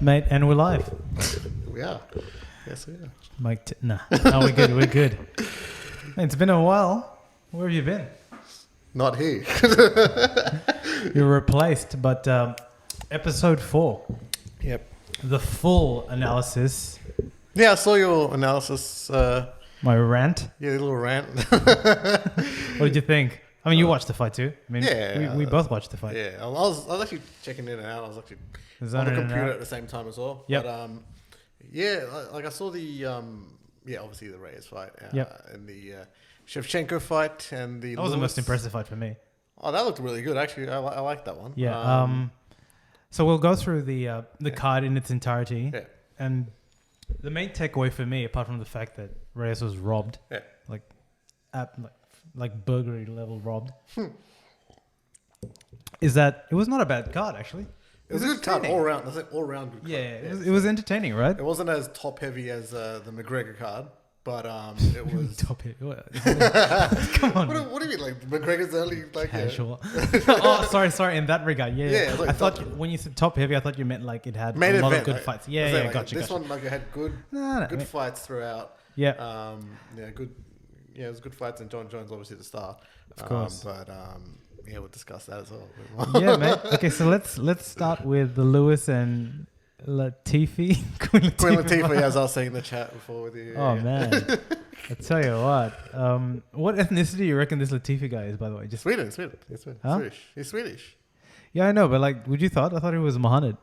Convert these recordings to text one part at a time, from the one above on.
mate, and we're live. We are. Yes, we are. Mike, no, we're good. We're good. Man, it's been a while. Where have you been? Not here. You're replaced, but episode 4. Yep. The full analysis. Yeah, I saw your analysis. My rant. Yeah, little rant. What did you think? I mean, you watched the fight too. I mean, yeah, we both watched the fight. Yeah, I was actually checking in and out. I was actually on the computer at the same time as well. Yep. But yeah, like I saw the obviously the Reyes fight. Yep. And the Shevchenko fight and the. That was the most impressive fight for me. Oh, that looked really good. Actually, I like that one. Yeah. So we'll go through the card in its entirety. Yeah. And the main takeaway for me, apart from the fact that Reyes was robbed, Yeah. like burglary level robbed, is that it was not a bad card actually. It was a good card all round. That's like all round good card. Yeah, it was entertaining, right? It wasn't as top heavy as the McGregor card, but it was top heavy. Come on. What do you mean? Like McGregor's only like casual. Oh, sorry. In that regard, yeah. Like I thought when you said top heavy, I thought you meant like it had main a lot event, of good fights. Yeah, like, gotcha. This one like it had good fights throughout. Yeah. Good. Yeah, it was good fights, and Jon Jones obviously the star. Of course. But yeah, we'll discuss that as well. Yeah, mate. Okay, so let's start with the Lewis and Latifi. Queen Latifah, as I was saying in the chat before with you. Oh man, I tell you what ethnicity do you reckon this Latifi guy is? By the way, just Sweden. He's Swedish. Huh? He's Swedish. Yeah, I know, but like, would you thought? I thought he was Mohammed.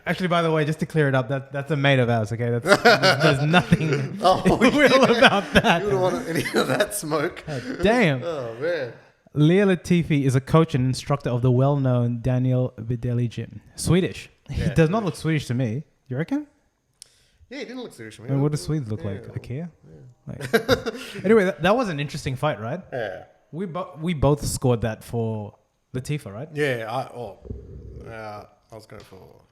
Actually, by the way, just to clear it up, that's a mate of ours. Okay, there's nothing real about that. You don't want any of that smoke. Damn. Oh man. Leah Latifi is a coach and instructor of the well-known Daniel Videli gym. Swedish. He does not look Swedish to me. You reckon? Yeah, he didn't look Swedish to me. I mean, what do Swedes look like? IKEA? Like, anyway, that was an interesting fight, right? Yeah. We both scored that for Latifa, right? Yeah. I was going for.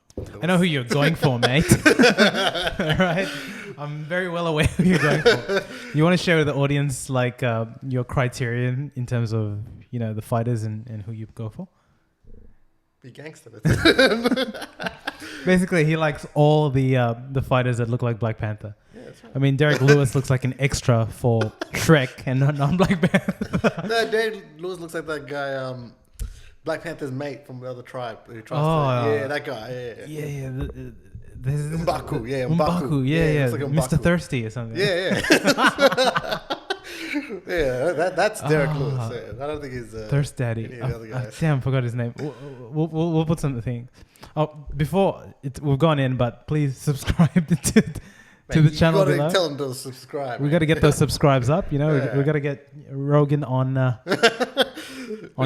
I know who you're going for, mate. Right? I'm very well aware who you're going for. You want to share with the audience like your criterion in terms of the fighters and who you go for? Be gangster. Basically, he likes all the fighters that look like Black Panther. Yeah, that's right. I mean, Derek Lewis looks like an extra for Shrek and not Black Panther. No, Derek Lewis looks like that guy. Black Panther's mate from the other tribe who tries that guy. Yeah. M'Baku, yeah. It's like Mr. Thirsty or something. Yeah. Yeah, that's Derek Lewis. Yeah. I don't think he's Thirst Daddy. any of the other guys. Damn, forgot his name. We'll put something. Oh, before we've gone in, but please subscribe to the channel below. Tell them to subscribe. We got to get those subscribes up. We got to get Rogan on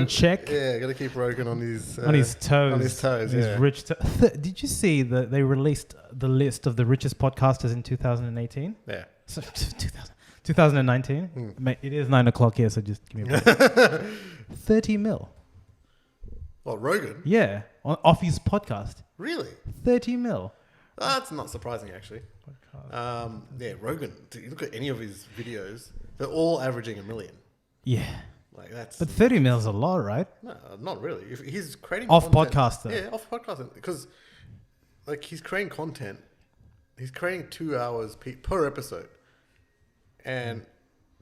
check. Yeah, got to keep Rogan on his toes. On his toes. His rich. Did you see that they released the list of the richest podcasters in 2018? Yeah. So 2019. Mate, it is 9:00 here, so just give me a break. 30 mil. What, Rogan? Yeah, off his podcast. Really? 30 mil. That's not surprising, actually. Yeah, Rogan. You look at any of his videos; they're all averaging 1 million. Yeah. Like that's. But 30 mil is a lot, right? No, not really. If he's creating off content, podcast, though. Yeah, off podcast, because like he's creating content. He's creating 2 hours per episode, and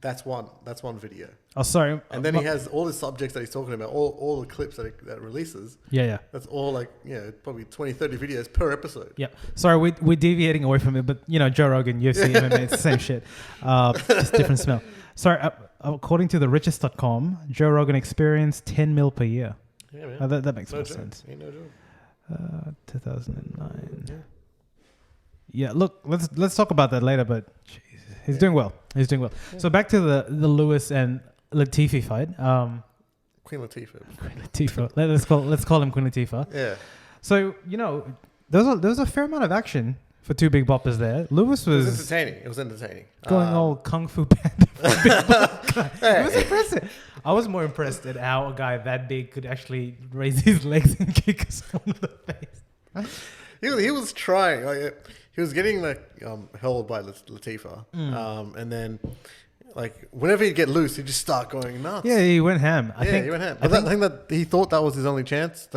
that's one video. Oh, sorry. And then he has all the subjects that he's talking about, all the clips that releases. Yeah. That's all like probably 20, 30 videos per episode. Yeah. Sorry, we're deviating away from it, but Joe Rogan, UFC, MMA, it's the same shit. Just different smell. Sorry. According to therichest.com, Joe Rogan experienced 10 mil per year. Yeah, man. That makes more sense. Ain't no joke. 2009. Yeah. Look, let's talk about that later. But Jesus, he's doing well. He's doing well. Yeah. So back to the Lewis and Latifi fight. Queen Latifah. Queen Latifah. Let's call him Queen Latifah. Yeah. So there was a fair amount of action for two big boppers there. Lewis was entertaining. It was entertaining. Going all Kung Fu Panda. It was impressive. I was more impressed at how a guy that big could actually raise his legs and kick someone in the face. He was trying. He was getting held by Latifah, and then like whenever he'd get loose, he'd just start going nuts. Yeah, he went ham. I think he went ham. I think that he thought that was his only chance.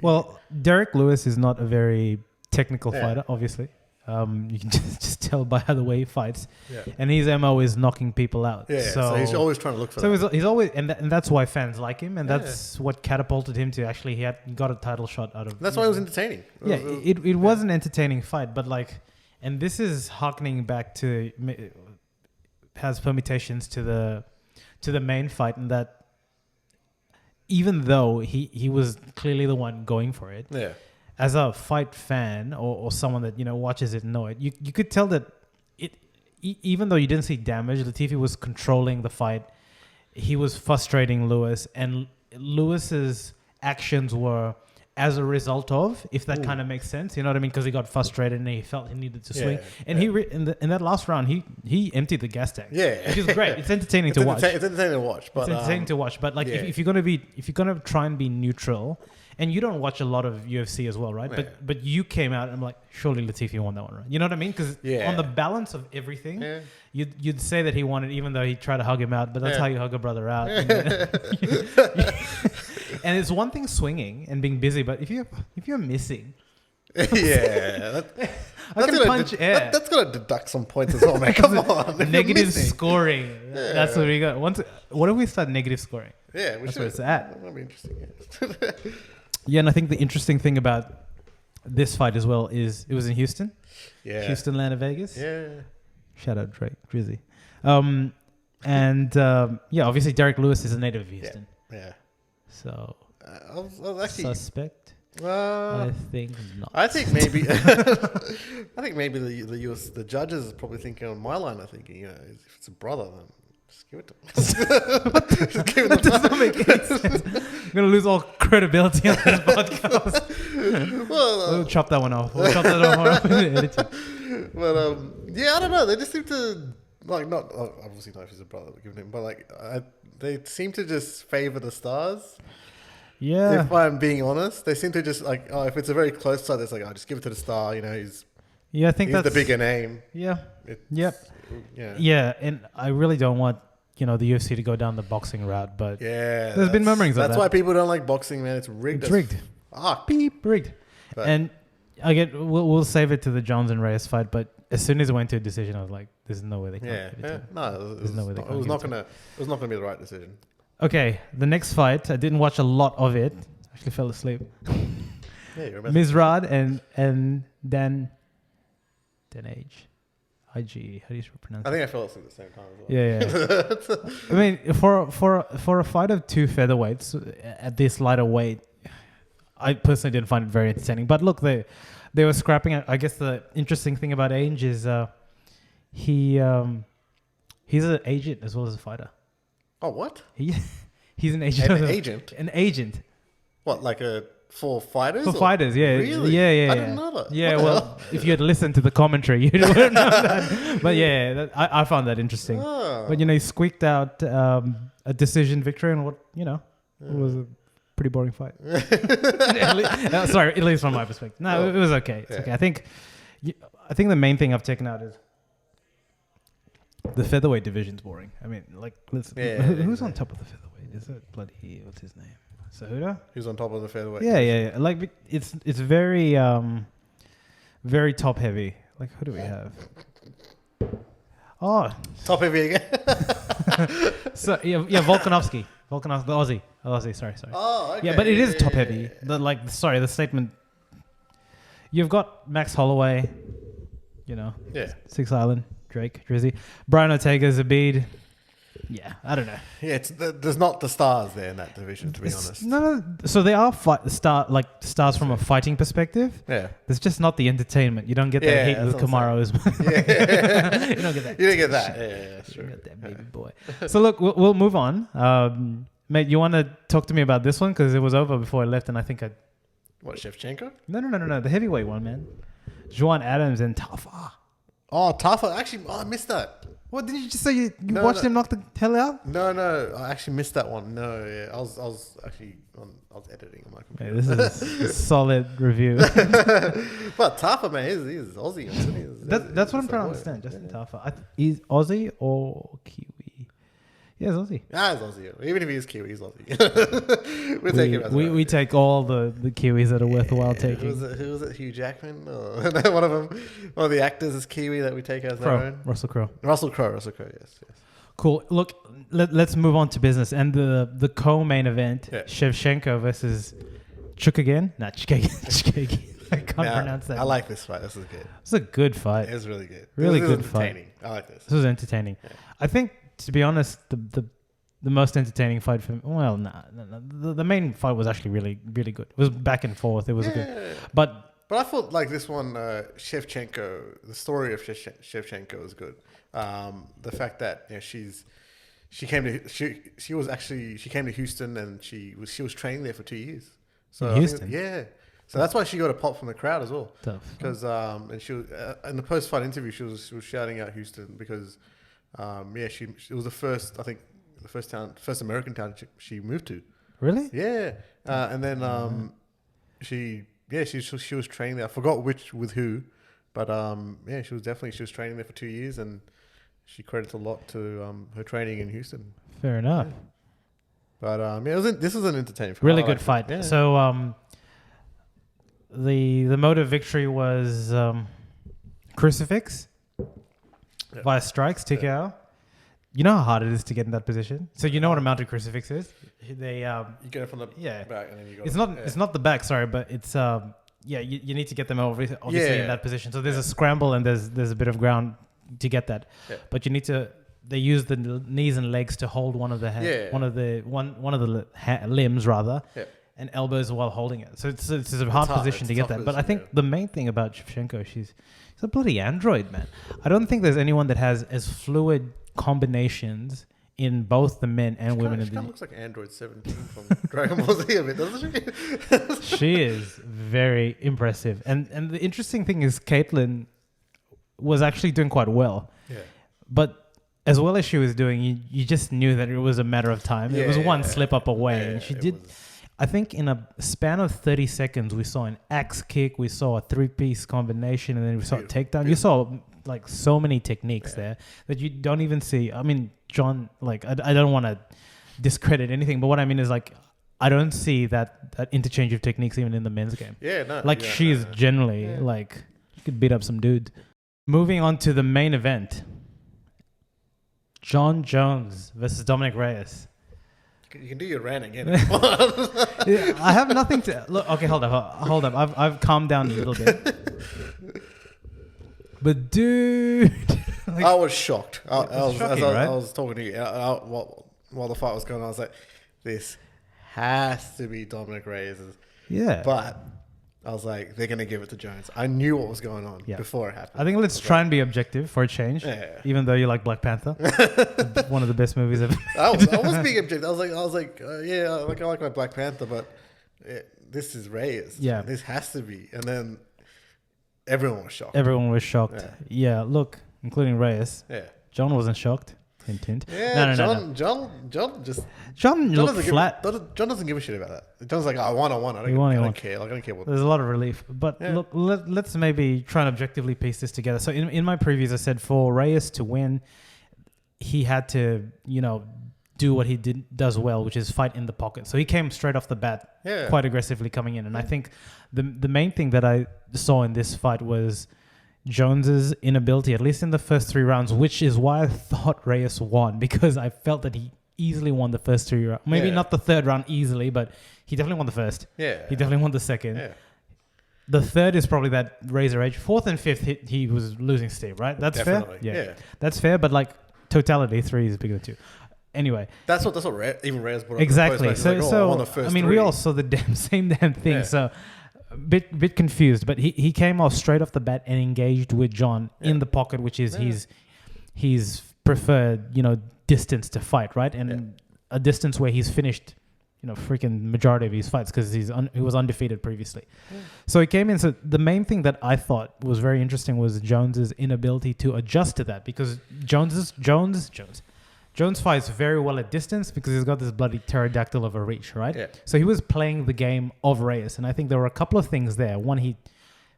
Well, Derek Lewis is not a very technical fighter, obviously. You can just tell by the way he fights. Yeah. And his MO is knocking people out. Yeah, so he's always trying to look for that. So he's always, and that's why fans like him, and that's what catapulted him to actually, he got a title shot out of. That's why it was entertaining. It was an entertaining fight, but like, and this is harkening back to, has permutations to the main fight, and that even though he was clearly the one going for it, as a fight fan or someone that watches it and know it, you could tell that even though you didn't see damage, Latifi was controlling the fight. He was frustrating Lewis, and Lewis's actions were as a result of, if that kind of makes sense, you know what I mean? Because he got frustrated and he felt he needed to swing. And in that last round, he emptied the gas tank. Yeah, which is great. It's entertaining to watch. It's entertaining to watch. But, it's entertaining to watch. But like, if you're gonna try and be neutral, and you don't watch a lot of UFC as well, right? Yeah. But you came out and I'm like, surely Latifi won that one, right? You know what I mean? Because on the balance of everything, you'd say that he won it, even though he tried to hug him out. But that's how you hug a brother out. And it's one thing swinging and being busy, but if you're missing, I can punch air. That's gonna deduct some points as well, man. Come on, negative scoring. Yeah. That's what we got. What if we start negative scoring? Yeah, that's where it's at. That'll be interesting. Yeah, and I think the interesting thing about this fight as well is it was in Houston. Yeah, Houston, Atlanta, Vegas. Yeah. Shout out Drake, Drizzy. Obviously Derek Lewis is a native of Houston. Yeah. So I was actually suspect. I think not. I think maybe. The judges are probably thinking on my line. I'm thinking, if it's a brother, then just give it to him. That does not make any sense. I'm gonna lose all credibility on this podcast. We'll chop that one off. We'll chop that off. But I don't know. They just seem to not obviously not if he's a brother, giving him, but they seem to just favor the stars. Yeah. If I'm being honest, they seem to just if it's a very close side, it's just give it to the star. He's I think he's the bigger name. Yeah. Yeah, and I really don't want the UFC to go down the boxing route, but there's been murmurings of that. That's why people don't like boxing, man. It's rigged. It's rigged. Beep, rigged. But, and we'll save it to the Jones and Reyes fight, but as soon as it went to a decision, I was like, "There's no way they can't give it to him." No, there's no way they can't. It was not gonna be the right decision. Okay, the next fight, I didn't watch a lot of it. Actually fell asleep. Yeah, you remember. Mizrad and Dan Age. IG. How do you pronounce it? I think I fell asleep at the same time as well. Yeah. I mean, for a fight of two featherweights at this lighter weight, I personally didn't find it very entertaining. But look, they were scrapping. I guess the interesting thing about Ainge is he's an agent as well as a fighter. Oh, what? He's an agent. An agent? An agent. What, for fighters? For fighters, yeah. Really? Yeah. I didn't know that. Yeah, well, if you had listened to the commentary, you would have known that. But yeah, I found that interesting. Oh. But, he squeaked out a decision victory and it was a pretty boring fight. Sorry, at least from my perspective. No, it was okay. It's okay. I think the main thing I've taken out is the featherweight division's boring. I mean, who's on top of the featherweight? Is it bloody, what's his name? Cejudo? Who's on top of the featherweight? Yeah. Like, it's very, very top heavy. Like, who do we have? Oh. Top heavy again? So, yeah, Volkanovski, the Aussie, sorry. Oh, okay. Yeah, but it is top heavy. The statement. You've got Max Holloway, Six Island. Drake, Drizzy, Brian Ortega, Zabid. Yeah, I don't know. Yeah, there's not the stars there in that division, to be honest. No. So they are stars from a fighting perspective. Yeah. There's just not the entertainment. You don't get that heat with Kamaru as well. Yeah. You don't get that. You don't get that. Yeah, that's true. You got that baby boy. So look, we'll move on. Mate, you want to talk to me about this one? Because it was over before I left, and I think What, Shevchenko? No. The heavyweight one, man. Juan Adams and Tafa. Oh, Tafa. Actually, I missed that. What did you just say? You No, watched no. him knock the hell out? No, I actually missed that one. No, yeah, I was actually I was editing on my Yeah, computer. this is a solid review. But Tafa, man, he's Aussie. Isn't he? That's what I'm He's trying to boy. understand. Justin Tafa. He's Aussie or Kiwi? Yeah, he's Aussie. Ah, he's Aussie. Even if he is Kiwi, he's Aussie. We'll take him as we take all the Kiwis that are worthwhile taking. Who was it? Hugh Jackman? Or one of them. One of the actors is Kiwi that we take as our own. Russell Crowe. Russell Crowe. Yes. Cool. Look, let's move on to business and the co-main event: Shevchenko versus Chukagian. Not Chukagian. I can't pronounce that. I like this fight. This is good. It's a good fight. It's really good. Really This is good fight. entertaining. I like this. This was entertaining. Yeah. I think, to be honest, the most entertaining fight for me, well, the main fight was actually really, really good. It was back and forth. It was good. But I thought like this one, Shevchenko, the story of Shevchenko was good. The fact that she came to Houston and she was training there for 2 years. So in Houston? So that's why she got a pop from the crowd as well. Tough. Because and she was in the post-fight interview, she was shouting out Houston because it was the first American town she moved to. Really? Yeah, and then she was training there. I forgot with who, but she was training there for 2 years, and she credits a lot to her training in Houston. Fair enough. Yeah. But this was an entertaining fight. Really good fight. Yeah. So the mode of victory was crucifix via strikes, TKO. You know how hard it is to get in that position. So you know what a mounted crucifix is? They you get it from the back, and then you go. It's not the back, sorry, but it's you need to get them obviously in that position. So there's a scramble and there's a bit of ground to get that, but you need to. They use the knees and legs to hold one of the limbs rather, and elbows while holding it. So it's a hard position to get that. But I think the main thing about Shevchenko, she's a bloody android, man. I don't think there's anyone that has as fluid combinations in both the men and women. She kind of looks like Android 17 from Dragon Ball Z a bit, doesn't she? She is very impressive. And the interesting thing is Caitlyn was actually doing quite well. Yeah. But as well as she was doing, you just knew that it was a matter of time. It was one slip up away. And she did... I think in a span of 30 seconds, we saw an axe kick, we saw a three-piece combination, and then we saw a takedown. You saw like so many techniques there that you don't even see. I mean, Jon, like I don't want to discredit anything, but what I mean is like I don't see that interchange of techniques even in the men's game. Yeah, no. Like she is generally like she could beat up some dude. Moving on to the main event, Jon Jones versus Dominick Reyes. You can do your rant again. I have nothing to look. Okay, hold up. I've calmed down a little bit. But dude, like, I was shocked. I was talking to you while the fight was going on. I was like, "This has to be Dominick Reyes." Yeah, but I was like, "They're gonna give it to Jones." I knew what was going on before it happened. I think let's try and be objective for a change. Yeah. Even though you like Black Panther, one of the best movies ever. I was being objective. I was like, I like my Black Panther, but this is Reyes. Yeah, this has to be. And then everyone was shocked. Yeah, look, including Reyes. Yeah, Jon wasn't shocked. Hint, hint. Yeah, no. Jon looked flat. Jon doesn't give a shit about that. John's like, I won. I don't care. Like, I don't care what. There's a lot of relief. But look, let's maybe try and objectively piece this together. So in my previews, I said for Reyes to win, he had to, do what he does well, which is fight in the pocket. So he came straight off the bat, quite aggressively coming in. And I think the main thing that I saw in this fight was Jones's inability, at least in the first 3 rounds, which is why I thought Reyes won, because I felt that he easily won the first 3 rounds. Maybe not the third round easily, but he definitely won the first. Yeah. He definitely won the second. Yeah. The third is probably that razor edge. Fourth and fifth, he was losing steam, right? That's fair? Yeah. That's fair, but like totality, 3 is bigger than 2. Anyway. That's what even Reyes brought up. Exactly. We all saw the same damn thing. Yeah. So bit confused, but he came off straight off the bat and engaged with Jon in the pocket, which is his preferred, distance to fight, right? And a distance where he's finished freaking majority of his fights because he was undefeated previously. So he came in. So the main thing that I thought was very interesting was Jones's inability to adjust to that, because Jones fights very well at distance because he's got this bloody pterodactyl of a reach, right? Yeah. So he was playing the game of Reyes, and I think there were a couple of things there. One, he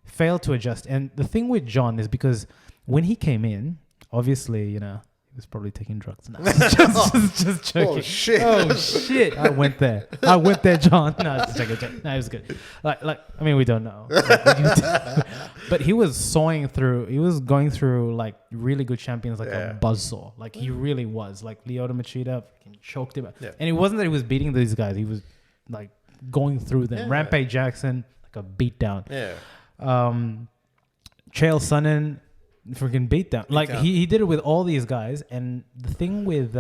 failed to adjust, and the thing with Jon is because when he came in, obviously, he was probably taking drugs. No, just joking. Oh shit! Oh shit! I went there, Jon. No, just joking. No, it was good. We don't know. But he was sawing through. He was going through like really good champions, like a buzzsaw. Like he really was. Like Lyoto Machida choked him out. Yeah. And it wasn't that he was beating these guys. He was like going through them. Yeah. Rampage Jackson, like a beatdown. Yeah. Chael Sonnen, freaking beatdown. He did it with all these guys. And the thing with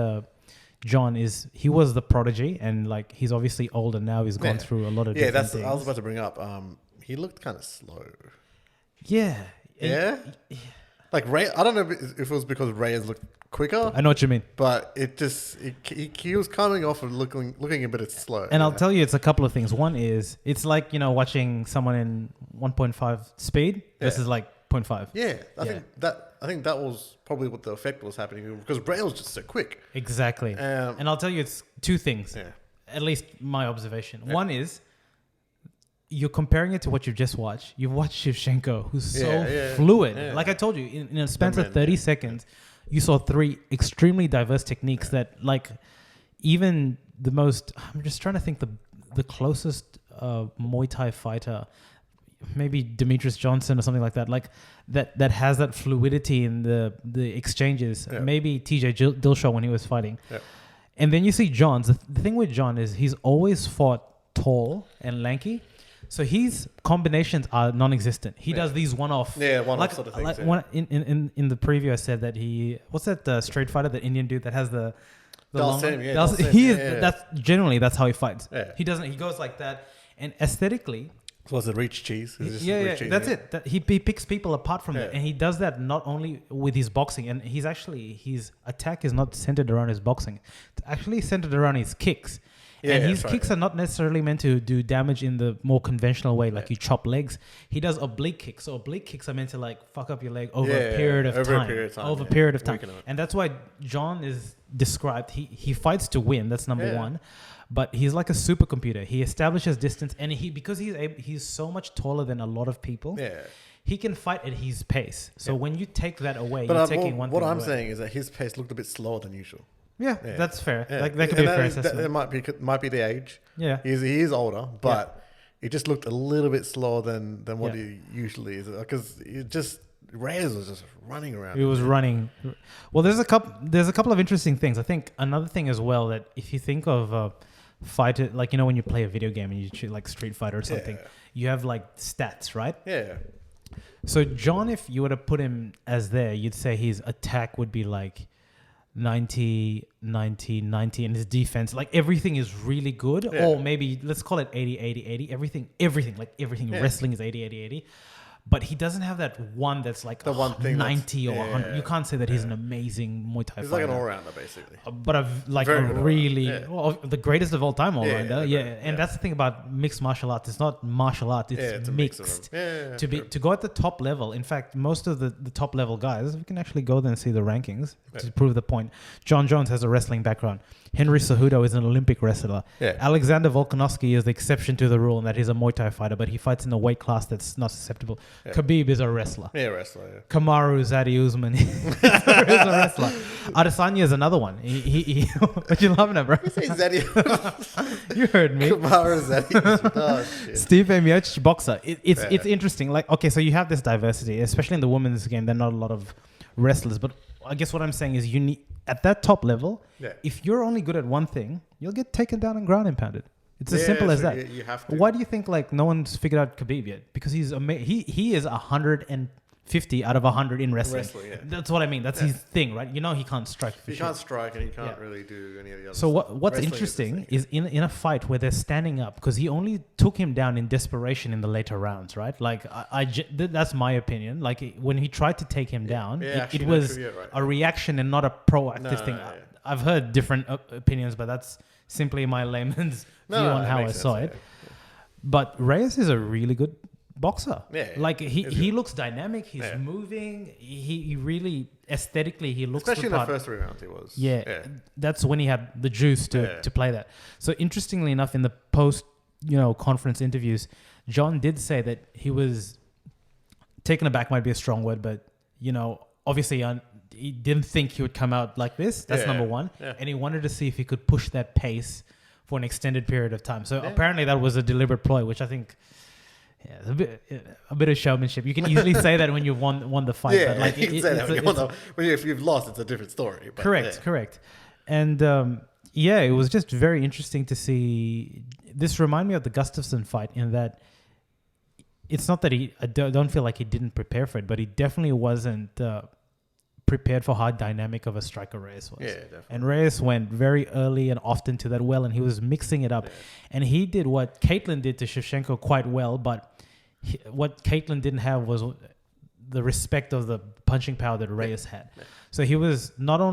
Jon is he was the prodigy, and like he's obviously older now. He's gone through a lot of different things. I was about to bring up. He looked kind of slow. Yeah. Yeah. Like Ray, I don't know if it was because Reyes looked quicker. I know what you mean. But he was coming off and looking a bit slow. And I'll tell you, it's a couple of things. One is it's like watching someone in 1.5 speed versus like 0.5. Yeah, I think that was probably what the effect was happening, because Bray was just so quick. Exactly. And I'll tell you, it's two things. Yeah. At least my observation. Yeah. One is you're comparing it to what you've just watched. You've watched Shevchenko, who's so fluid. Yeah. Like I told you, in a span of 30 seconds, you saw 3 extremely diverse techniques that, like, even the most. I'm just trying to think the closest Muay Thai fighter. Maybe Demetrius Johnson or something like that, like that has that fluidity in the exchanges. Yeah. Maybe TJ Dillashaw when he was fighting. Yeah. And then you see Jon's. The thing with Jon is he's always fought tall and lanky, so his combinations are non-existent. He does these one-off. Yeah, one-off sort of things. In the preview, I said that what's that straight fighter, that Indian dude that has the long. That's how he fights. Yeah. He goes like that, and aesthetically. Was it reach cheese? That's it. He picks people apart from that, and he does that not only with his boxing, and his attack is not centered around his boxing. It's actually centered around his kicks. Yeah, and his kicks are not necessarily meant to do damage in the more conventional way, like you chop legs. He does oblique kicks. So oblique kicks are meant to like fuck up your leg over a period of time. And that's why Jon is described. He fights to win. That's number one. But he's like a supercomputer. He establishes distance, and because he's so much taller than a lot of people. Yeah. He can fight at his pace. So when you take that away, you're taking one thing away. What I'm saying is that his pace looked a bit slower than usual. Yeah, that's fair. Yeah. Like that could be a fair assessment. It might be the age. Yeah, he is older, but it just looked a little bit slower than what he usually is, because Reyes was just running around. He was running. Well, there's a couple of interesting things. I think another thing as well, that if you think of fighter, like when you play a video game and you choose like Street Fighter or something, you have like stats, right? Yeah. So Jon, if you were to put him as there, you'd say his attack would be like 90, 90, 90, and his defense, like everything is really good, or maybe let's call it 80, 80, 80. Everything. Wrestling is 80, 80, 80. But he doesn't have that one that's like the one thing 90 or 100. You can't say that he's an amazing Muay Thai fighter. He's like an all-rounder, basically. But the greatest of all time all-rounder. And that's the thing about mixed martial arts. It's not martial art. It's mixed. To go at the top level. In fact, most of the top level guys, we can actually go there and see the rankings to prove the point. Jon Jones has a wrestling background. Henry Cejudo is an Olympic wrestler. Yeah. Alexander Volkanovski is the exception to the rule in that he's a Muay Thai fighter, but he fights in a weight class that's not susceptible. Yeah. Khabib is a wrestler. Yeah, wrestler. Yeah. Kamaru Zadie Usman is a wrestler. Adesanya is another one. What you laughing at, bro? You say Zadie. You heard me. Kamaru Zadie. Oh, shit. Steve Miocic, boxer. It's interesting. Like, okay, so you have this diversity, especially in the women's game. There are not a lot of wrestlers, but I guess what I'm saying is you need, at that top level, if you're only good at one thing, you'll get taken down and ground and pounded. It's as simple as that. You have to. Why do you think like no one's figured out Khabib yet? Because he's he is 150 out of 100 in wrestling. That's what I mean. That's his thing, right? He can't strike. He can't strike, and he can't really do any of the other. So what's interesting is in a fight where they're standing up, because he only took him down in desperation in the later rounds, right? Like that's my opinion. Like when he tried to take him down, it was a reaction and not a proactive thing. I've heard different opinions, but that's simply my layman's view on how I saw it. Yeah. But Reyes is a really good boxer. Yeah. Like he looks dynamic. He's moving. He really aesthetically he looks. Especially the in the first 3 rounds, he was. Yeah. That's when he had the juice to play that. So interestingly enough, in the post conference interviews, Jon did say that he was taken aback. Might be a strong word, but obviously he didn't think he would come out like this. That's number one. Yeah. And he wanted to see if he could push that pace for an extended period of time. So apparently that was a deliberate ploy, which I think a bit of showmanship. You can easily say that when you've won the fight. Yeah, but like you can say that if you've lost, it's a different story. But correct. And it was just very interesting to see. This reminded me of the Gustafsson fight in that it's not that I don't feel like he didn't prepare for it, but he definitely wasn't prepared for how dynamic of a striker Reyes was. Yeah, definitely. And Reyes went very early and often to that well, and he was mixing it up. Yeah. And he did what Caitlin did to Shevchenko quite well, but what Caitlin didn't have was the respect of the punching power that Reyes had. Yeah. So he was never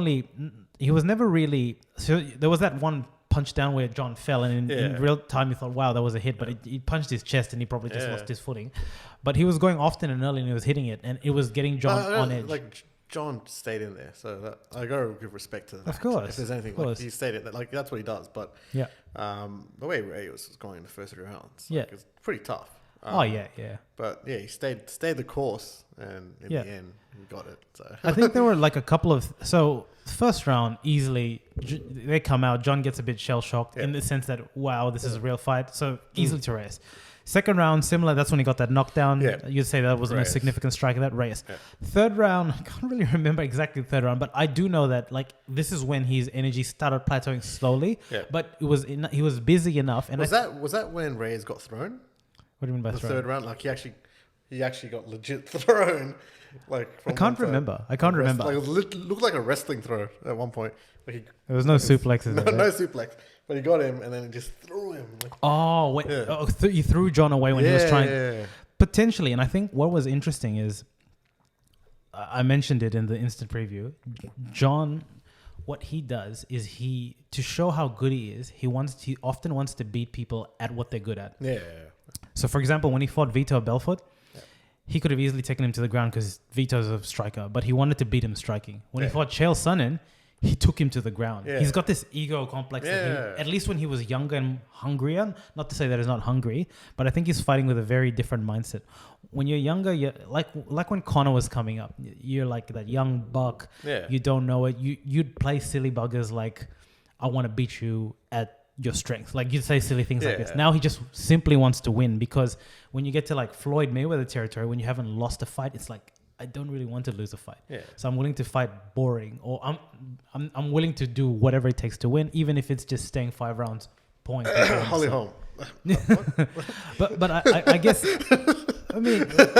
really... So there was that one punch down where Jon fell, and in real time you thought, wow, that was a hit, but he punched his chest and he probably just lost his footing. But he was going often and early and he was hitting it, and it was getting Jon on edge. Like Jon stayed in there, so I got to give respect to that. Of course. If there's anything, like he stayed in there, like that's what he does. But the way Reyes was going in the first 3 rounds, it's pretty tough. But he stayed the course, and in the end, he got it. So I think there were like a couple of first round easily they come out. Jon gets a bit shell shocked in the sense that wow, this is a real fight. So easily to Reyes. Second round, similar. That's when he got that knockdown. Yeah. You'd say that was the most significant strike of that Reyes. Yeah. Third round, I can't really remember exactly the third round, but I do know that like this is when his energy started plateauing slowly. Yeah. But he was busy enough. And was that when Reyes got thrown? What do you mean by the thrown? Third round? Like he actually got legit thrown. Like I can't remember. Like it looked like a wrestling throw at one point. Like there was no suplexes. No suplex. But he got him and then just threw him. He threw Jon away when he was trying. Yeah. Potentially. And I think what was interesting is, I mentioned it in the instant preview, Jon, what he does is to show how good he is, he often wants to beat people at what they're good at. Yeah. So for example, when he fought Vitor Belfort, he could have easily taken him to the ground because Vitor's a striker, but he wanted to beat him striking. When he fought Chael Sonnen, he took him to the ground. Yeah. He's got this ego complex. That at least when he was younger and hungrier, not to say that he's not hungry, but I think he's fighting with a very different mindset. When you're younger, you're like when Conor was coming up, you're like that young buck. Yeah. You don't know it. You'd play silly buggers like, I want to beat you at your strength. Like you'd say silly things like this. Now he just simply wants to win, because when you get to like Floyd Mayweather territory, when you haven't lost a fight, it's like, I don't really want to lose a fight. Yeah. So I'm willing to fight boring, or I'm willing to do whatever it takes to win, even if it's just staying 5 rounds point. Holly home. but I guess I mean it's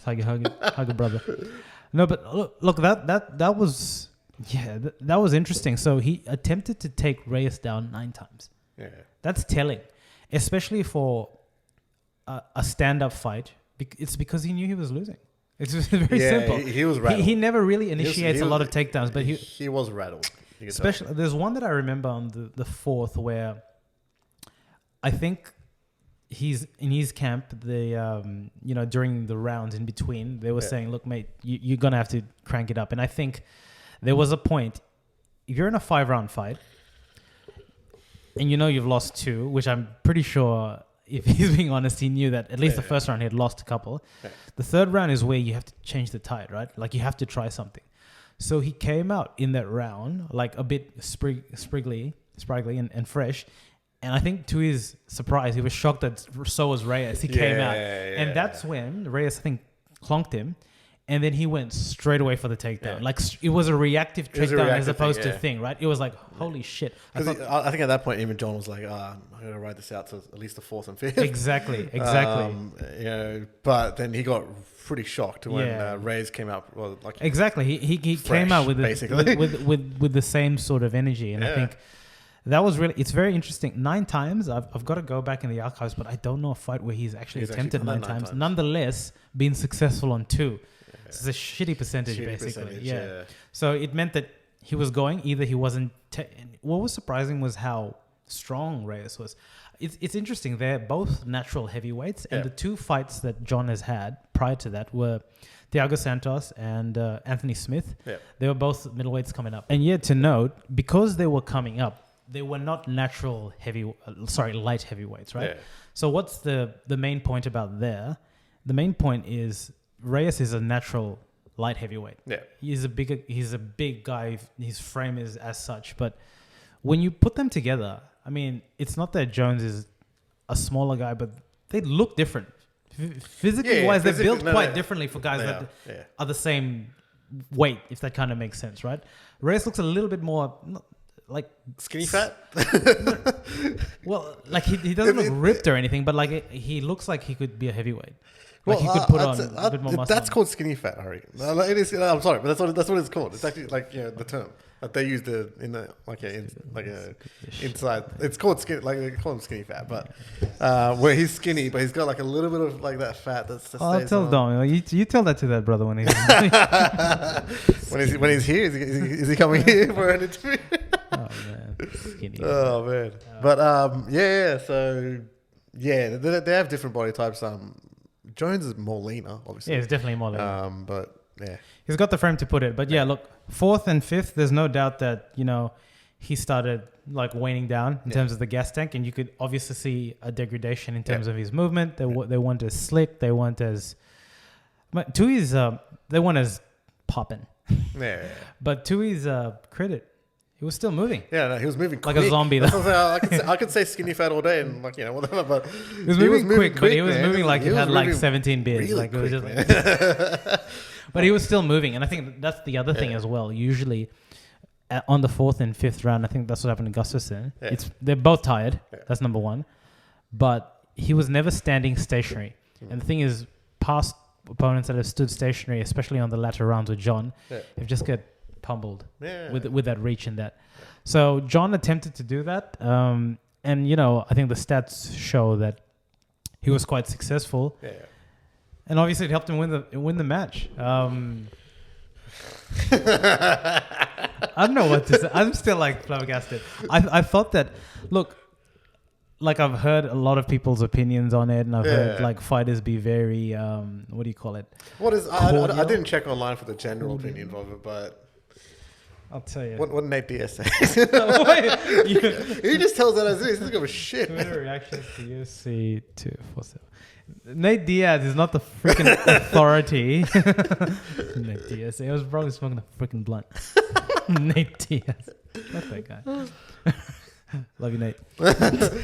like you hug a brother. No, but look that was that was interesting. So he attempted to take Reyes down 9 times. Yeah. That's telling, especially for a stand-up fight. It's because he knew he was losing. It's very simple. He was rattled. He never really initiates a lot of takedowns, but he was rattled. Especially, there's one that I remember on the fourth where I think he's in his camp. During the rounds in between, they were saying, "Look, mate, you're gonna have to crank it up." And I think there was a point. If you're in a 5-round fight, and you've lost 2, which I'm pretty sure, if he's being honest, he knew that at least the first round he had lost a couple. Yeah. The third round is where you have to change the tide, right? Like you have to try something. So he came out in that round like a bit sprigly and fresh. And I think to his surprise, he was shocked that so was Reyes. He came out. And that's when Reyes, I think, clonked him. And then he went straight away for the takedown. Yeah. Like it was a reactive takedown as opposed to thing, right? It was like, holy shit. I think at that point, even Jon was like, I'm going to ride this out to at least the 4th and 5th. Exactly. But then he got pretty shocked when Reyes came out. Well, like exactly. He fresh, came out with the same sort of energy. And I think that was it's very interesting. 9 times, I've got to go back in the archives, but I don't know a fight where he's actually attempted 9 times. Nonetheless, been successful on 2. It's a shitty percentage, basically. Yeah. So it meant that he was going, either he wasn't. What was surprising was how strong Reyes was. It's interesting. They're both natural heavyweights, and the two fights that Jon has had prior to that were Thiago Santos and Anthony Smith. Yeah. They were both middleweights coming up. And yet to note, because they were coming up, they were not natural light heavyweights, right? Yeah. So what's the main point about there? The main point is Reyes is a natural light heavyweight. Yeah. He's a big guy. His frame is as such. But when you put them together, I mean, it's not that Jones is a smaller guy, but they look different. Physically wise, they're built quite differently for guys that are the same weight, if that kind of makes sense, right? Reyes looks a little bit more like skinny fat. Well, like he doesn't look ripped or anything, but like he looks like he could be a heavyweight. Like he could put on a bit more muscle. That's called skinny fat, Harry. It is. I'm sorry, but that's what it's called. It's actually like the term that they use inside. It's called skinny. Like they call him skinny fat, but where he's skinny, but he's got like a little bit of like that fat that's. I'll tell Dom. You tell that to that brother when he's when he's here. Is he coming here for an interview? Oh man, skinny. Oh man, but yeah. So yeah, they have different body types. Jones is more leaner, obviously. Yeah, he's definitely more leaner. But yeah, he's got the frame to put it. But yeah, look, 4th and 5th, there's no doubt that he started like waning down in terms of the gas tank, and you could obviously see a degradation in terms of his movement. They weren't as slick. They weren't as. But to his, they weren't as popping. Yeah. But to his credit, he was still moving. Yeah, no, he was moving like quick. A zombie. I could say skinny fat all day and whatever, but he was moving quick, but he was moving like he had like 17 beers. Really like it was just like but he was still moving, and I think that's the other thing as well. Usually, on the 4th and 5th round, I think that's what happened to Gustafsson. Yeah. They're both tired. Yeah. That's number one, but he was never standing stationary. And the thing is, past opponents that have stood stationary, especially on the latter rounds with Jon, have just got pummeled with that reach and that. So Jon attempted to do that, and I think the stats show that he was quite successful. Yeah. And obviously it helped him win the match. I don't know what to say. I'm still like flabbergasted. I thought that, look, like I've heard a lot of people's opinions on it, and I've heard like fighters be very what do you call it? What is I didn't check online for the general opinion of it, but I'll tell you. What Nate Diaz say? He just tells that as it is. He doesn't give a shit. Twitter reactions to UFC 247. Nate Diaz is not the freaking authority. Nate Diaz. I was probably smoking a freaking blunt. Nate Diaz. Fuck that guy. Love you, Nate.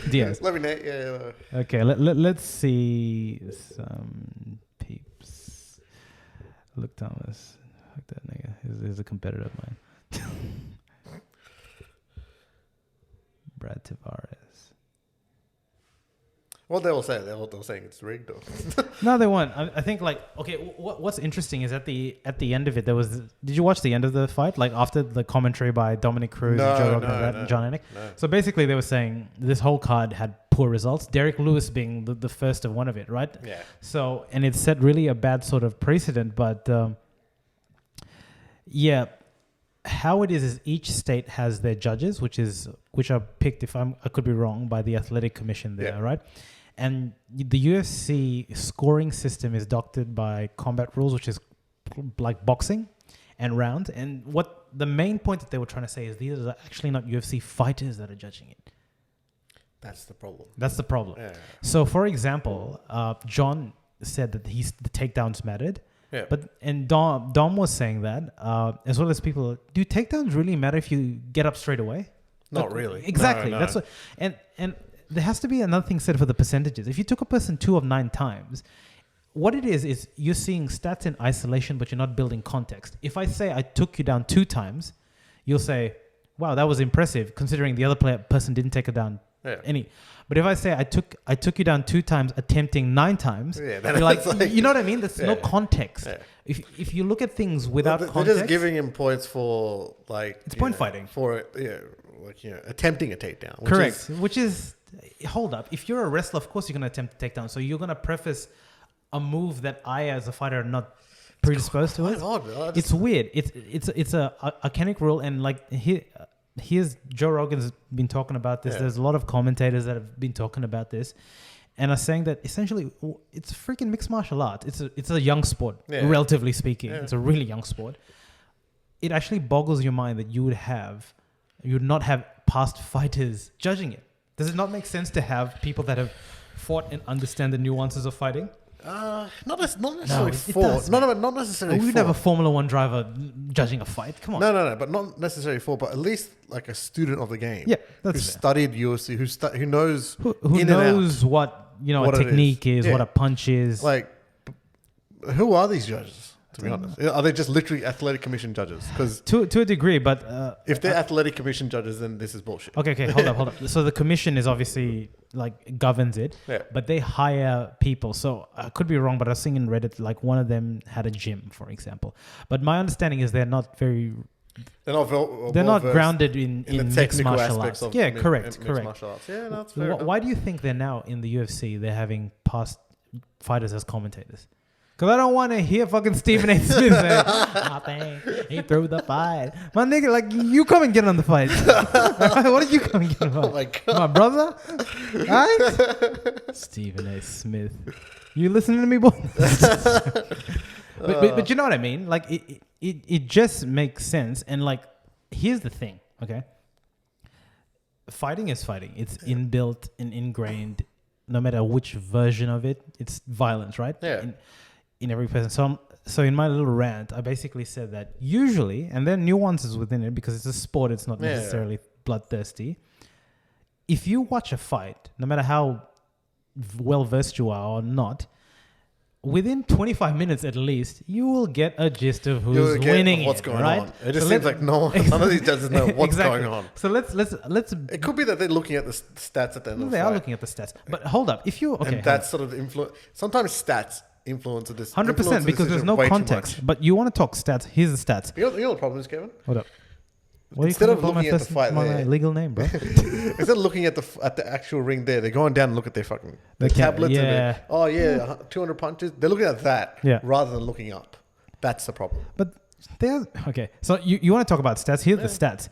Diaz. Love you, Nate. Yeah. Okay, let's see some peeps. Look, Thomas. Fuck that nigga. He's a competitor of mine. Brad Tavares. What they all say? They were saying it's rigged. Or No, they weren't. I think what's interesting is at the end of it, there was. Did you watch the end of the fight? Like after the commentary by Dominick Reyes and Joe Rogan and John Anik? No. So basically, they were saying this whole card had poor results. Derek Lewis being the first of one of it, right? Yeah. So and it set really a bad sort of precedent, but yeah. How it is each state has their judges, which are picked, I could be wrong, by the Athletic Commission there, right? And the UFC scoring system is doctored by combat rules, which is like boxing and rounds. And what the main point that they were trying to say is these are actually not UFC fighters that are judging it. That's the problem. Yeah. So, for example, Jon said that the takedowns mattered. Yeah. And Dom was saying that, as well as people, do takedowns really matter if you get up straight away? Not really. Exactly. No. That's what, and there has to be another thing said for the percentages. If you took a person 2 of 9 times, what it is you're seeing stats in isolation, but you're not building context. If I say I took you down 2 times, you'll say, wow, that was impressive considering the other person didn't take it down any. But if I say I took you down 2 times, attempting 9 times, you're like, you know what I mean? There's no context. Yeah. If you look at things without context, they're just giving him points for it's point fighting for attempting a takedown. Correct. Which is hold up. If you're a wrestler, of course you're going to attempt a takedown. So you're going to preface a move that I, as a fighter, am not predisposed to it. Odd. It's weird. It's a arcanic rule, and like here's Joe Rogan's been talking about this. Yeah. There's a lot of commentators that have been talking about this, and are saying that essentially it's freaking mixed martial arts. It's a young sport, relatively speaking. Yeah. It's a really young sport. It actually boggles your mind that you would not have past fighters judging it. Does it not make sense to have people that have fought and understand the nuances of fighting? Not necessarily does, not necessarily. We'd have a Formula One driver judging a fight. Come on. No, but not necessarily but at least like a student of the game. Yeah, that's who studied UFC, who knows who knows what a technique is, what a punch is. Like, who are these judges? To be honest, are they just literally athletic commission judges? Because to a degree, but if they're athletic commission judges, then this is bullshit. Okay, hold up. So the commission is obviously like governs it, but they hire people. So I could be wrong, but I was seeing in Reddit like one of them had a gym, for example. But my understanding is they're not grounded in the mixed martial aspects arts. Of correct. Martial arts. Yeah, no, that's fair. Why do you think they're now in the UFC? They're having past fighters as commentators. Because I don't want to hear fucking Stephen A. Smith say, he threw the fight. My nigga, like, you come and get on the fight. What did you come and get on the fight? Oh my God. My brother? Right? Stephen A. Smith. You listening to me, boy? but you know what I mean? Like, it just makes sense. And, like, here's the thing, okay? Fighting is fighting. It's inbuilt and ingrained. No matter which version of it, it's violence, right? Yeah. In every person. So in my little rant, I basically said that usually, and there are nuances within it because it's a sport, it's not necessarily bloodthirsty. If you watch a fight, no matter how well versed you are or not, within 25 minutes at least, you will get a gist of who's winning. What's going right? on? It just seems like none of these judges know what's going on. So let's. It could be that they're looking at the stats at the end of the fight. They are looking at the stats, but hold up. If you and that's sort of the influence. Sometimes stats influence this 100% because there's no context. But you want to talk stats? Here's the stats. You know the problem is, Kevin. Hold up. What Instead of looking at the fight, my legal name, bro. Instead of looking at the actual ring there, they're going down and look at their fucking tablets. Yeah. And 200 punches. They're looking at that rather than looking up. That's the problem. But okay. So you want to talk about stats? Here's the stats.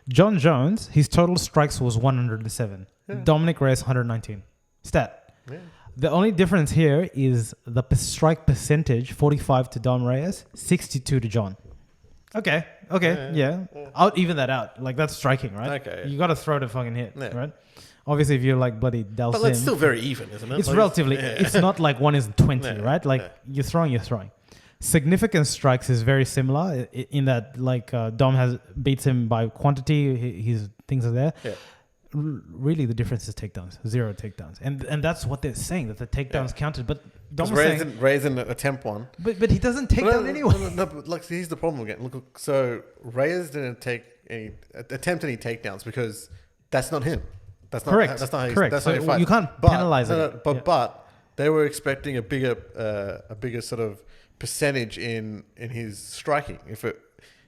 Jon Jones, his total strikes was 107. Yeah. Dominick Reyes 119. Stat. Yeah. The only difference here is the strike percentage: 45 to Dom Reyes, 62 to Jon. Okay. Yeah. I'll even that out. Like, that's striking, right? Okay. You got to throw the fucking hit, right? Obviously, if you're like bloody Dalsim. But that's still very even, isn't it? It's like, relatively. It's not like 1 is 20, right? Like, you're throwing. Significant strikes is very similar in that, like, Dom beats him by quantity. His things are there. Yeah. Really, the difference is takedowns. 0 takedowns, and that's what they're saying, that the takedowns counted. But Dom was saying Reyes didn't attempt one. But he doesn't take down anyway. No, but like, here's the problem again. Look, so Reyes didn't attempt any takedowns because that's not him. That's not correct. That's not how he, correct. That's so how he fights. You can't penalize it. But they were expecting a bigger sort of percentage in his striking.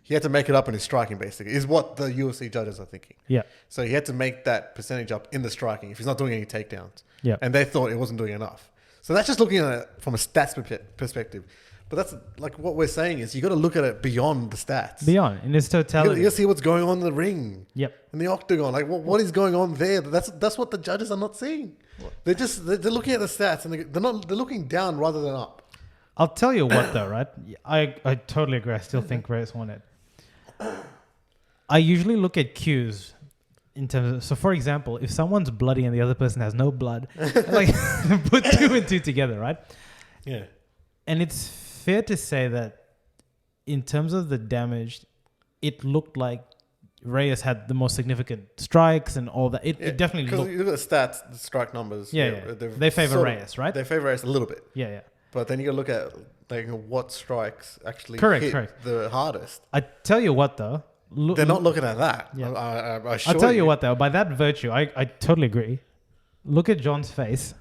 He had to make it up in his striking, basically, is what the UFC judges are thinking. Yeah. So he had to make that percentage up in the striking if he's not doing any takedowns. Yeah. And they thought it wasn't doing enough. So that's just looking at it from a stats perspective. But that's like what we're saying is you got to look at it beyond the stats. Beyond, in its totality. You got to see what's going on in the ring. Yep. In the octagon. Like, what is going on there? That's what the judges are not seeing. They're looking at the stats and they're looking down rather than up. I'll tell you what, though, right? I totally agree. I still think Reyes won it. I usually look at cues in terms of, so for example, if someone's bloody and the other person has no blood, like put 2 and 2 together, right? Yeah. And it's fair to say that in terms of the damage, it looked like Reyes had the most significant strikes and all that. It definitely looked. Because you look at the stats, the strike numbers. They favor Reyes, right? They favor Reyes a little bit. Yeah. But then you got to look at like what strikes actually hit the hardest. I tell you what, though. They're not looking at that. Yeah. I'll tell you what, though. By that virtue, I totally agree. Look at Jon's face.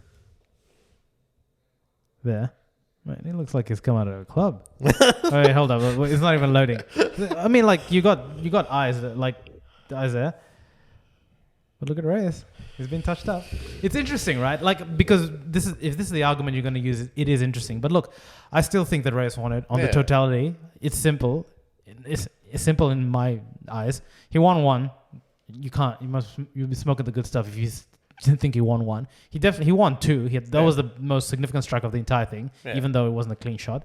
There. Man, it looks like he's come out of a club. Wait, hold up. It's not even loading. I mean, like, you got eyes, like, the eyes there. But look at Reyes. He's been touched up. It's interesting, right? Like, because if this is the argument you're going to use, it is interesting. But look, I still think that Reyes won it on the totality. It's simple. It's simple in my eyes. He won one. You'll be smoking the good stuff if you didn't think he won one. He won two. That was the most significant strike of the entire thing, even though it wasn't a clean shot.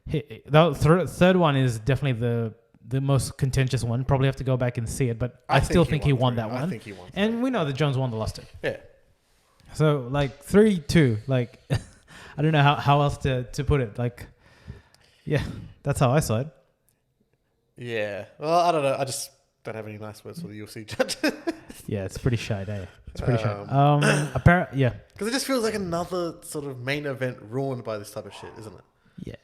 The third one is definitely the most contentious one. Probably have to go back and see it, but I still think he won that one. I think he won. And we know that Jones won the last two. Yeah. So like 3-2. Like I don't know how else to put it. Like, yeah, that's how I saw it. Yeah. Well, I don't know. I just don't have any nice words for the UFC judge. Yeah, it's pretty shite, eh? It's pretty shite. Yeah. Because it just feels like another sort of main event ruined by this type of shit, isn't it? Yeah.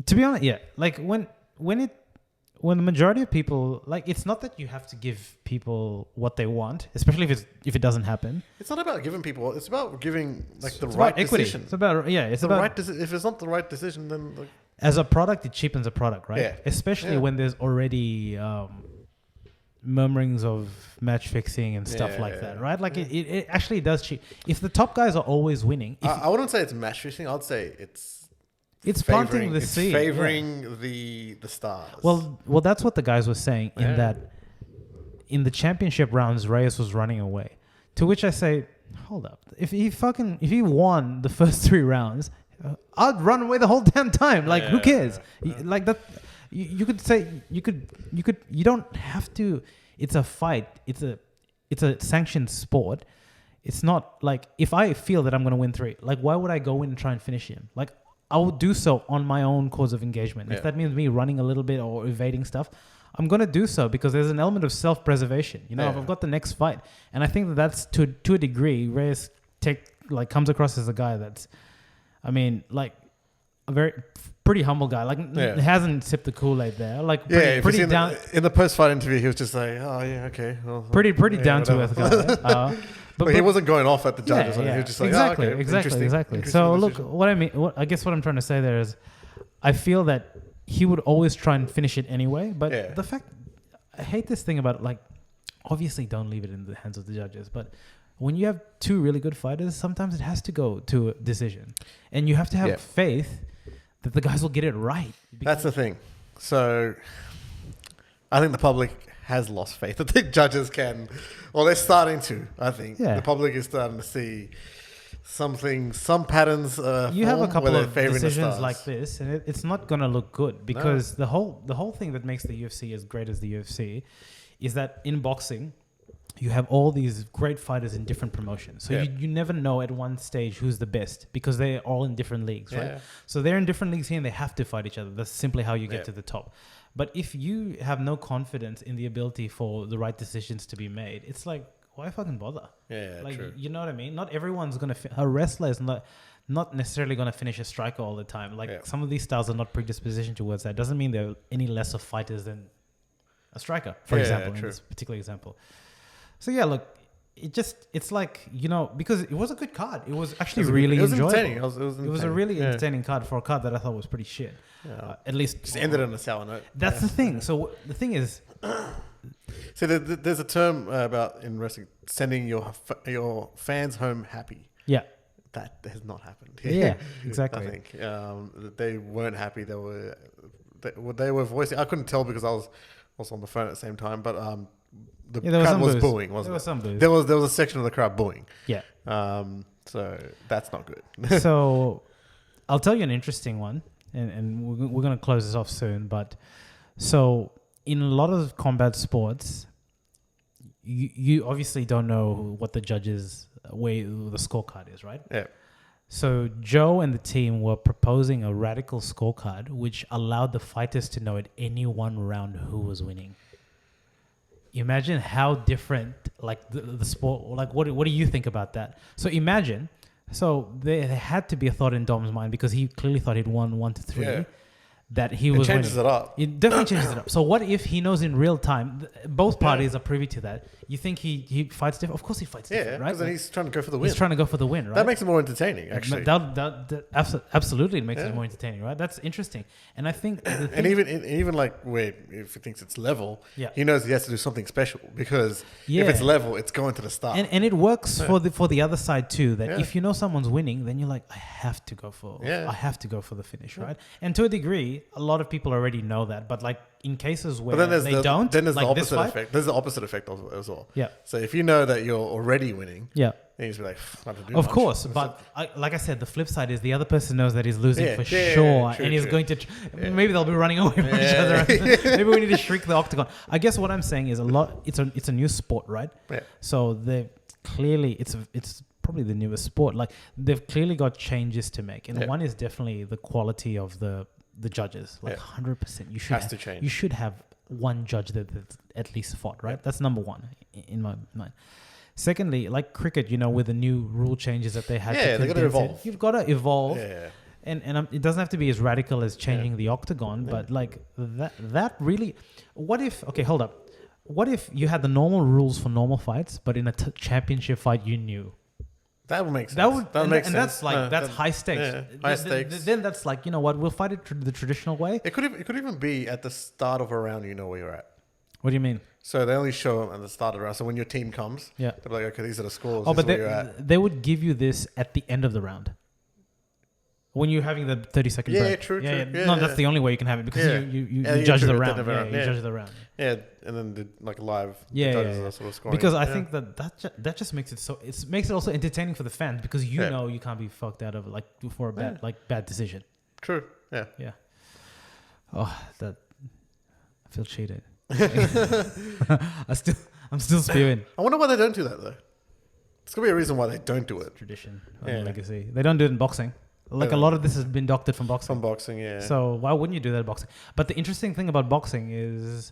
To be honest, yeah. Like when the majority of people, like, it's not that you have to give people what they want, especially if it doesn't happen. It's not about giving people. It's about giving the right decision. It's about right decision. If it's not the right decision, then as a product, it cheapens a product, right? Yeah. Especially when there's already murmurings of match fixing and stuff like that, right? Like it actually does cheap. If the top guys are always winning, I wouldn't say it's match fixing. I'd say it's planting the seed. It's favoring the stars. Well, that's what the guys were saying in that in the championship rounds, Reyes was running away. To which I say, hold up. If he won the first 3 rounds, I'd run away the whole damn time. Like, who cares? Like that. You could say you don't have to. It's a fight. It's a sanctioned sport. It's not like if I feel that I'm going to win 3, like why would I go in and try and finish him? Like I will do so on my own cause of engagement. If that means me running a little bit or evading stuff, I'm going to do so because there's an element of self-preservation. You know, if I've got the next fight. And I think that's to a degree, Reyes comes across as a guy that's, I mean, like a pretty humble guy. Like hasn't sipped the Kool-Aid there. Like pretty down. In the post-fight interview, he was just like, oh yeah, okay. Well, pretty down to earth guy. But he wasn't going off at the judges. He was just like, exactly. So look, I guess what I'm trying to say there is, I feel that he would always try and finish it anyway. But the fact, I hate this thing about like, obviously don't leave it in the hands of the judges. But when you have 2 really good fighters, sometimes it has to go to a decision, and you have to have faith that the guys will get it right. That's the thing. So I think the public has lost faith that the judges can, well, they're starting to, I think. The public is starting to see some patterns. You have a couple of decisions like this, and it's not going to look good because the whole thing that makes the UFC as great as the UFC is that in boxing, you have all these great fighters in different promotions. So you never know at one stage who's the best because they're all in different leagues, right? So they're in different leagues here and they have to fight each other. That's simply how you get to the top. But if you have no confidence in the ability for the right decisions to be made, it's like, why fucking bother? True. You know what I mean? Not everyone's going to... a wrestler is not necessarily going to finish a striker all the time. Like some of these styles are not predispositioned towards that. Doesn't mean they're any less of fighters than a striker, for example, in this particular example. So yeah, look, it's like, you know, because it was a good card. It was actually really enjoyable. Entertaining. It was a really entertaining card for a card that I thought was pretty shit. At least just ended on a sour note. That's the thing. So the thing is, so there's a term about in wrestling, sending your fans home happy. Yeah, that has not happened. Yeah, exactly. I think they weren't happy. They were voicing. I couldn't tell because I was also on the phone at the same time, but the crowd was booing, wasn't it? There was some booze. There was a section of the crowd booing. Yeah. So that's not good. So I'll tell you an interesting one, and we're going to close this off soon. But so in a lot of combat sports, you obviously don't know what the judges' way the scorecard is, right? Yeah. So Joe and the team were proposing a radical scorecard which allowed the fighters to know at any one round who was winning. Imagine how different, like the sport. Like, what do you think about that? So imagine, there had to be a thought in Dom's mind because he clearly thought he'd won 1-3. Yeah. that he It was changes winning. it up. It definitely changes it up. So what if he knows in real time, both parties are privy to that? You think he fights different? Of course he fights Yeah, different, right? because then he's trying to go for the win. He's trying to go for the win, right? That makes it more entertaining, actually. Absolutely, it makes it more entertaining, right? That's interesting. And I think, And even like where if he thinks it's level, Yeah. he knows he has to do something special because Yeah. if it's level, it's going to the start. and it works for the other side too. That Yeah. if you know someone's winning, then you're like, I have to go for the finish, right? And to a degree, a lot of people already know that. But like in cases where But then they don't, then there's like the this opposite fight, effect. There's the opposite effect as well. Yeah. So if you know that you're already winning, Yeah. then you just be like, not to do Of much. course, but like I said, the flip side is the other person knows that he's losing Yeah, for yeah, sure, true, and he's true. going to. Maybe they'll be running away from each other. Maybe we need to shrink the octagon. I guess what I'm saying is it's a new sport, right? Yeah. So they clearly it's probably the newest sport. Like they've clearly got changes to make, and one is definitely the quality of the judges. Like 100%, you should Has to change. You should have one judge that's at least fought, right? That's number one in my mind. Secondly, like cricket, with the new rule changes that they had. Yeah, they got to evolve. You've got to evolve. Yeah. And it doesn't have to be as radical as changing the octagon, but like that really. What if? Okay, hold up. What if you had the normal rules for normal fights, but in a championship fight you knew? That would make sense. That makes and sense. that's like that's high stakes. Yeah, high stakes. Then that's like, you know what? We'll fight it the traditional way. It could even be at the start of a round. You know where you're at. What do you mean? So they only show them at the start of the round. So when your team comes, Yeah. they're like, okay, these are the scores. Oh, this but is where you're at. they would give you this at the end of the round. When you're having the 30-second break. True. Yeah, Yeah, no, yeah. that's the only way you can have it because you Yeah, judge true, the at the round. end of the round, You yeah. judge the round. Yeah, and then the live Yeah, judges yeah. are sort of scoring. Because I think that just makes it makes it also entertaining for the fans because you Yeah. know you can't be fucked out of like for a bad decision. True. Yeah. Yeah. Oh, I feel cheated. I'm still spewing. I wonder why they don't do that though. There's gonna be a reason why they don't do it. Tradition, Yeah. legacy. They don't do it in boxing. Like a lot of this has been doctored from boxing. From boxing, yeah. So why wouldn't you do that in boxing? But the interesting thing about boxing is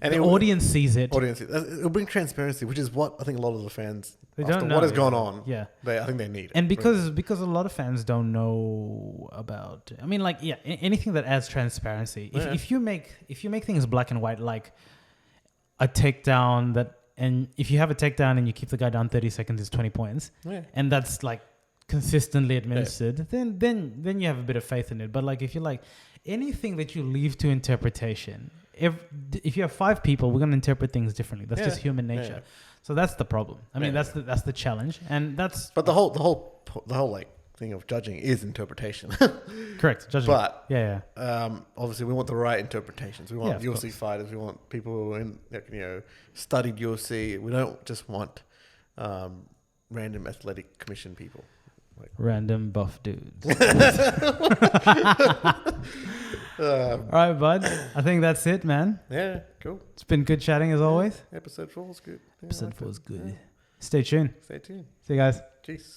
And the it will- audience sees it. It'll bring transparency, which is what I think a lot of the fans, They after don't know. what has gone on, Yeah. I think they need it. And because a lot of fans don't know about, I mean, like, anything that adds transparency. Yeah. If you make things black and white, like a takedown and if you have a takedown and you keep the guy down 30 seconds, it's 20 points, and that's like consistently administered, then you have a bit of faith in it. But like if you like anything that you leave to interpretation, if you have 5 people, we're gonna interpret things differently. That's just human nature. So that's the problem. I mean, that's the challenge, and that's. But the whole like thing of judging is interpretation. Correct. Judging. But obviously we want the right interpretations. We want UFC course. fighters. We want people who studied UFC. We don't just want random athletic commission people. Random buff dudes. All right, bud. I think that's it, man. Yeah, cool. It's been good chatting as always. Episode 4 was good. Episode 4 was good. Stay tuned. Stay tuned. See you guys. Peace.